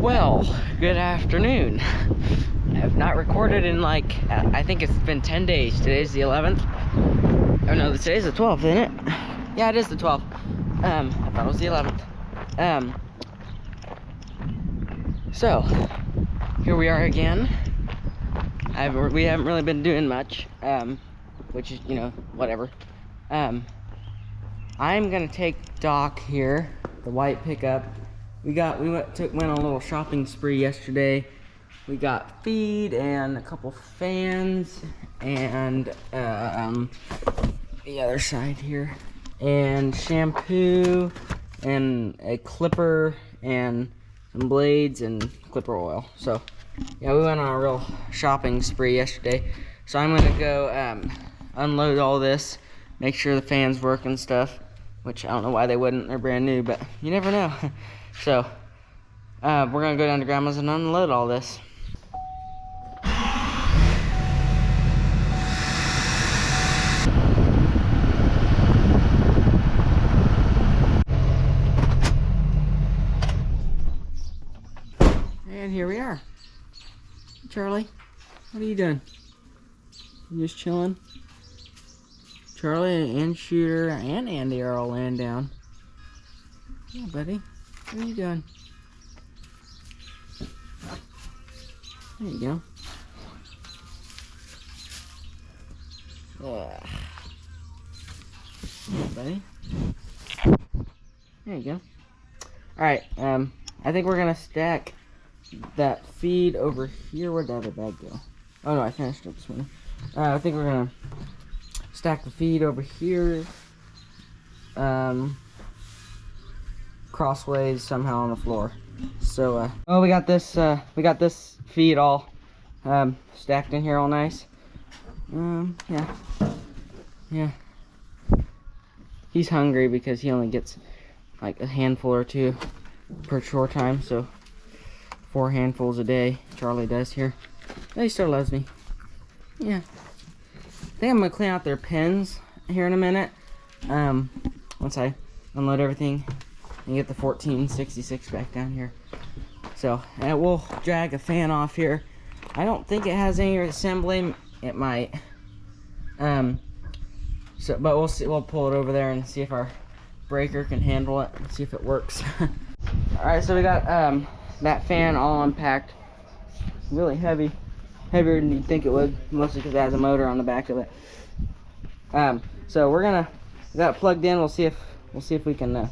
Well, good afternoon. I have not recorded in like, I think it's been 10 days. Today's the 11th. Oh no, today's the 12th, isn't it? Yeah, it is the 12th. I thought it was the 11th. So, here we are again. We haven't really been doing much, which is, you know, whatever. I'm gonna take Doc here, the white pickup. We went on a little shopping spree yesterday. We got feed and a couple fans and the other side here, and shampoo and a clipper and some blades and clipper oil. So yeah, we went on a real shopping spree yesterday. So I'm gonna go unload all this, make sure the fans work and stuff, which I don't know why they wouldn't, they're brand new, but you never know. So we're gonna go down to Grandma's and unload all this. And here we are. Charlie, what are you doing? You just chilling? Charlie and Shooter and Andy are all laying down. Yeah, buddy. What are you doing? There you go. Yeah, buddy. There you go. Alright, I think we're gonna stack that feed over here. Where'd the other bag go? Oh no, I finished it this morning. I think we're gonna stack the feed over here, crossways somehow on the floor. So oh, we got this feed all stacked in here all nice. Yeah, he's hungry because he only gets like a handful or two per chore time, so 4 handfuls a day Charlie does here. But he still loves me. Yeah, I think I'm gonna clean out their pens here in a minute, once I unload everything and get the 1466 back down here. So, and we'll drag a fan off here. I don't think it has any assembly. It might. So, but we'll see. We'll pull it over there and see if our breaker can handle it and see if it works. All right, so we got that fan all unpacked. Really heavy, heavier than you'd think it would, mostly because it has a motor on the back of it. So we got it plugged in. We'll see if we can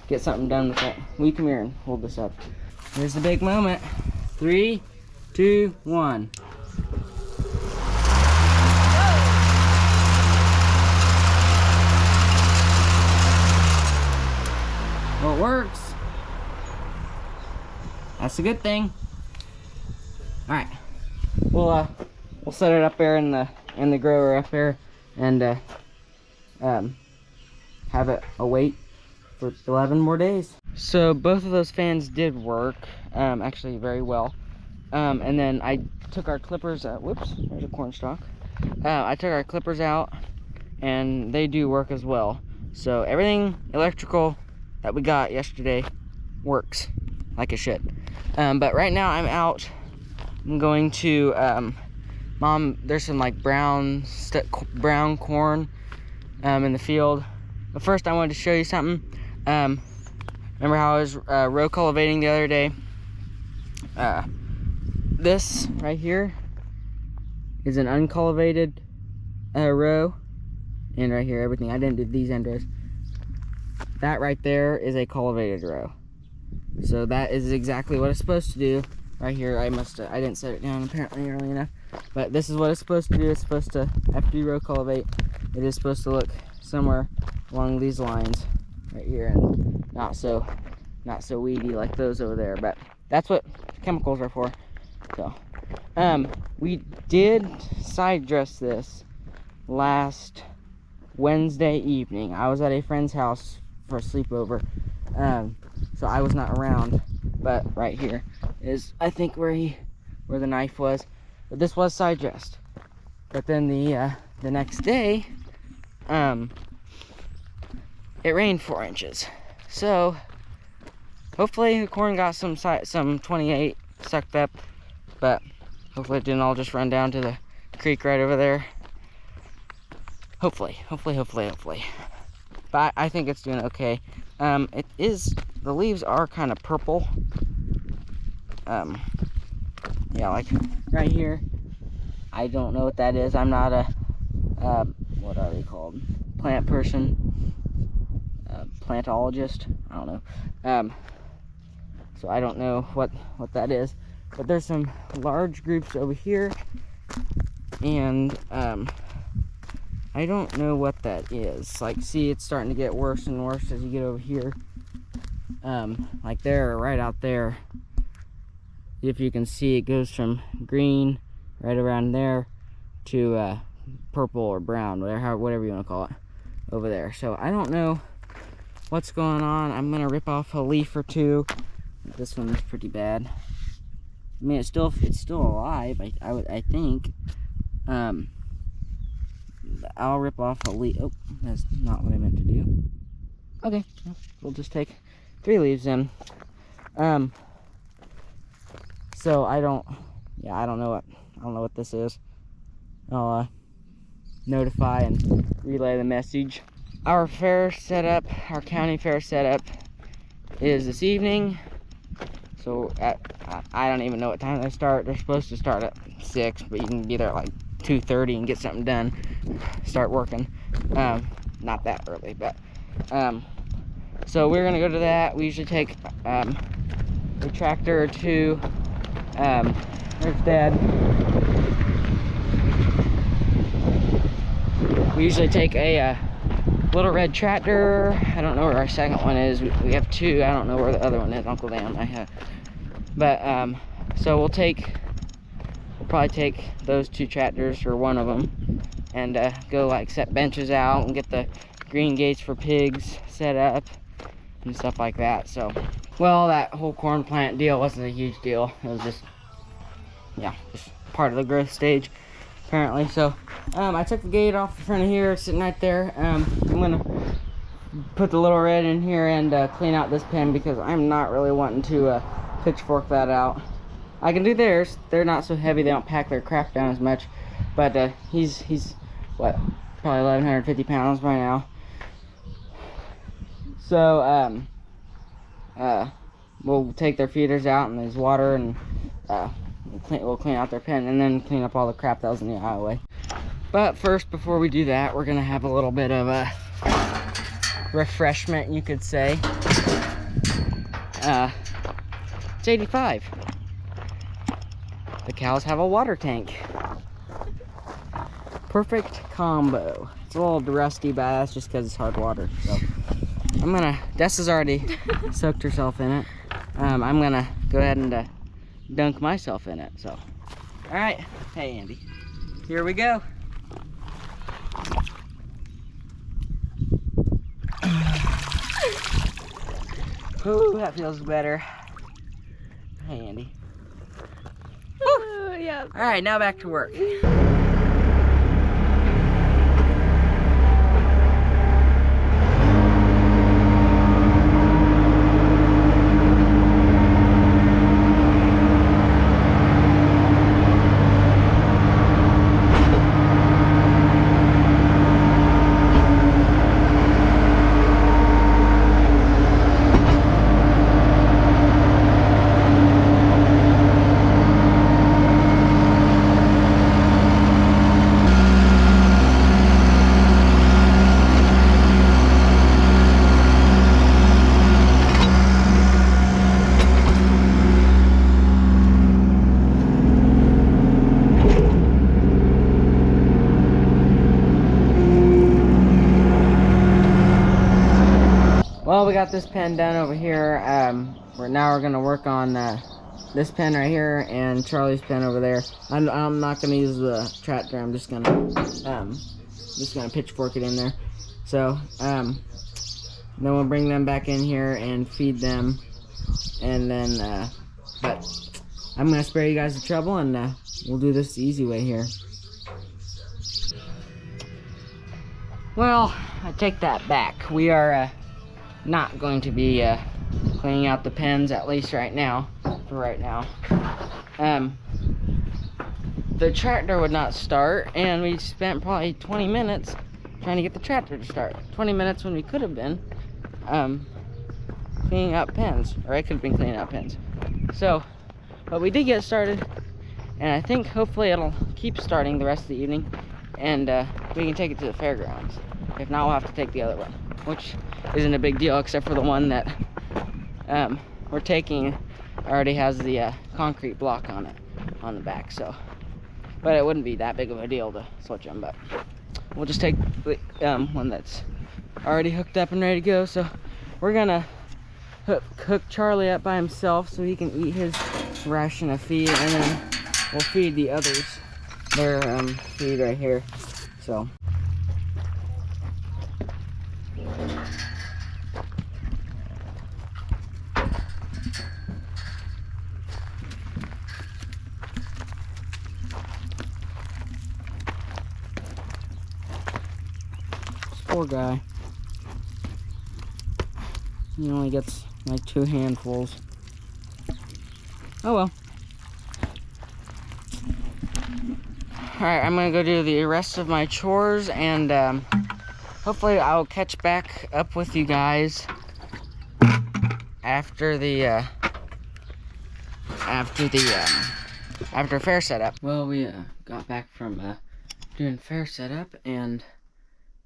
get something done with it. Will you come here and hold this up? Here's the big moment. 3, 2, 1. Well, it works. That's a good thing. All right, we'll set it up there in the grower up there, and have it await for 11 more days. So both of those fans did work, actually very well. And then I took our clippers out. Whoops, there's a corn stalk. I took our clippers out, and they do work as well. So everything electrical that we got yesterday works like it should. But right now I'm out. I'm going to Mom, there's some like brown corn in the field. But first I wanted to show you something. Remember how I was row cultivating the other day? This right here is an uncultivated row, and right here everything. I didn't do these end rows. That right there is a cultivated row. So that is exactly what it's supposed to do. Right here, I didn't set it down apparently early enough, but this is what it's supposed to do. It's supposed to, after you row cultivate, it is supposed to look somewhere along these lines right here, and not so weedy like those over there. But that's what chemicals are for. So we did side dress this last Wednesday evening. I was at a friend's house for a sleepover, so I was not around. But right here is, I think, where the knife was. But this was side dressed. But then the next day, it rained 4 inches. So hopefully the corn got some 28 sucked up, but hopefully it didn't all just run down to the creek right over there. Hopefully. But I think it's doing okay. The leaves are kind of purple. Yeah, like right here. I don't know what that is. I'm not a, what are they called? Plant person. Plantologist. I don't know. So I don't know what that is. But there's some large groups over here. And, I don't know what that is. Like, see, it's starting to get worse and worse as you get over here. Like there, right out there. If you can see, it goes from green right around there to purple or brown, whatever you want to call it, over there. So I don't know what's going on. I'm gonna rip off a leaf or two. This one's pretty bad. I mean, it's still alive. I think. I'll rip off a leaf. Oh, that's not what I meant to do. Okay, we'll just take 3 leaves in. So I don't know what this is. I'll notify and relay the message. Our fair setup, our county fair setup, is this evening. So I don't even know what time they start. They're supposed to start at 6, but you can be there at like 2:30 and get something done. Start working. Not that early, but so we're gonna go to that. We usually take a tractor or 2. There's Dad. We usually take a little red tractor. I don't know where our second one is. We have 2. I don't know where the other one is. Uncle Dan, I have. But so we'll probably take those 2 tractors, or one of them, and go like set benches out and get the green gates for pigs set up and stuff like that. So, well, that whole corn plant deal wasn't a huge deal. It was just part of the growth stage, apparently. So I took the gate off the front of here, sitting right there. I'm gonna put the little red in here and clean out this pen, because I'm not really wanting to pitchfork that out. I can do theirs. They're not so heavy. They don't pack their crap down as much. But he's what, probably 1,150 pounds by now. So we'll take their feeders out and there's water, and we'll clean out their pen, and then clean up all the crap that was in the aisleway. But first, before we do that, we're gonna have a little bit of a refreshment, you could say. It's 85. The cows have a water tank. Perfect combo. It's a little rusty, but that's just because it's hard water. So Des has already soaked herself in it. I'm gonna go ahead and dunk myself in it. So, all right. Hey, Andy. Here we go. Ooh, that feels better. Hey, Andy. Yeah. All right, now back to work. Well, we got this pen done over here. We're gonna work on this pen right here and Charlie's pen over there. I'm not gonna use the tractor. I'm just gonna pitchfork it in there. So then we'll bring them back in here and feed them, and then but I'm gonna spare you guys the trouble, and we'll do this the easy way here. Well, I take that back. We are not going to be cleaning out the pens, at least right now, for right now. The tractor would not start, and we spent probably 20 minutes trying to get the tractor to start. 20 minutes when we could have been cleaning out pens, or I could have been cleaning out pens. So, but we did get started, and I think hopefully it'll keep starting the rest of the evening, and we can take it to the fairgrounds. If not, we'll have to take the other one, which isn't a big deal, except for the one that we're taking already has the concrete block on it, on the back, so. But it wouldn't be that big of a deal to switch them, but we'll just take the one that's already hooked up and ready to go. So we're gonna hook Charlie up by himself so he can eat his ration of feed, and then we'll feed the others their feed right here. So poor guy. He only gets like 2 handfuls. Oh well. Alright, I'm gonna go do the rest of my chores, and hopefully I'll catch back up with you guys after fair setup. Well, we got back from doing fair setup, and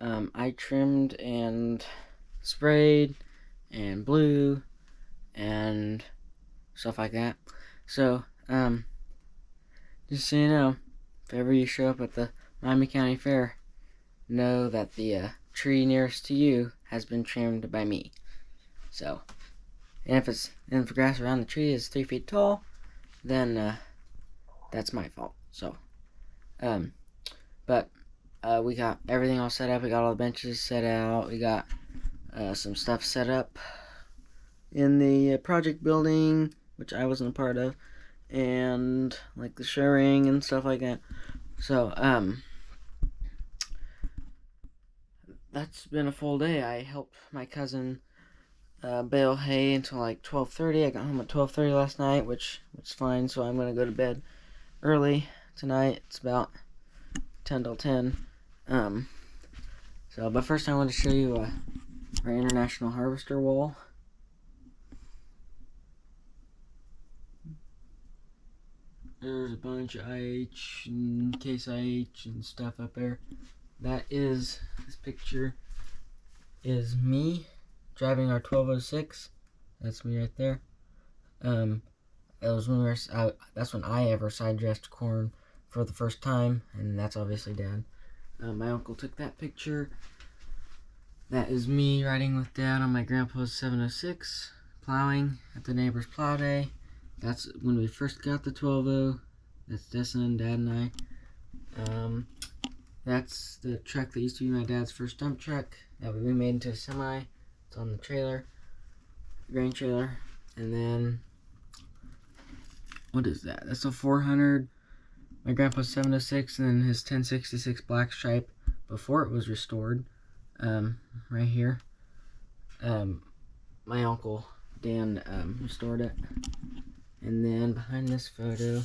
I trimmed and sprayed and blew and stuff like that. So just so you know, if ever you show up at the Miami County Fair, know that the tree nearest to you has been trimmed by me. So, and if the grass around the tree is 3 feet tall, then that's my fault. So but we got everything all set up. We got all the benches set out. We got some stuff set up in the project building, which I wasn't a part of, and like the show ring and stuff like that. So that's been a full day. I helped my cousin bale hay until like 12:30. I got home at 12:30 last night, which was fine. So I'm gonna go to bed early tonight. It's about 10 till 10. But first I want to show you our International Harvester wall. There's a bunch of IH and Case IH and stuff up there. This picture is me driving our 1206. That's me right there. That was when that's when I ever side dressed corn for the first time, and that's obviously Dad. My uncle took that picture. That is me riding with Dad on my grandpa's 706, plowing at the neighbor's plow day. That's when we first got the 12-0. That's Destin, Dad, and I. That's the truck that used to be my dad's first dump truck that we made into a semi. It's on the trailer, grain trailer. And then, what is that? That's a 400. My grandpa's 706, and then his 1066 black stripe before it was restored. Right here. My uncle Dan restored it. And then behind this photo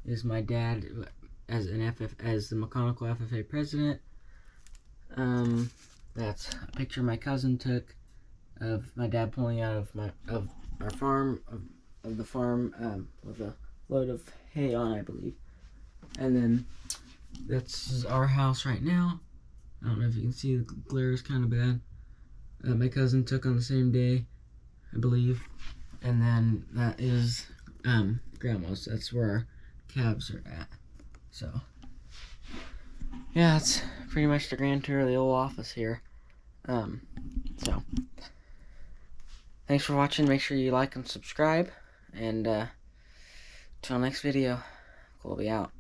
is my dad as the mechanical FFA president. That's a picture my cousin took of my dad pulling out of our farm of the farm with a load of hay on, I believe. And then that's our house right now. I don't know if you can see, the glare is kind of bad. My cousin took on the same day, I believe. And then that is Grandma's. That's where our calves are at. So, yeah, that's pretty much the grand tour of the old office here. So, thanks for watching. Make sure you like and subscribe. And till next video, Kolbe out.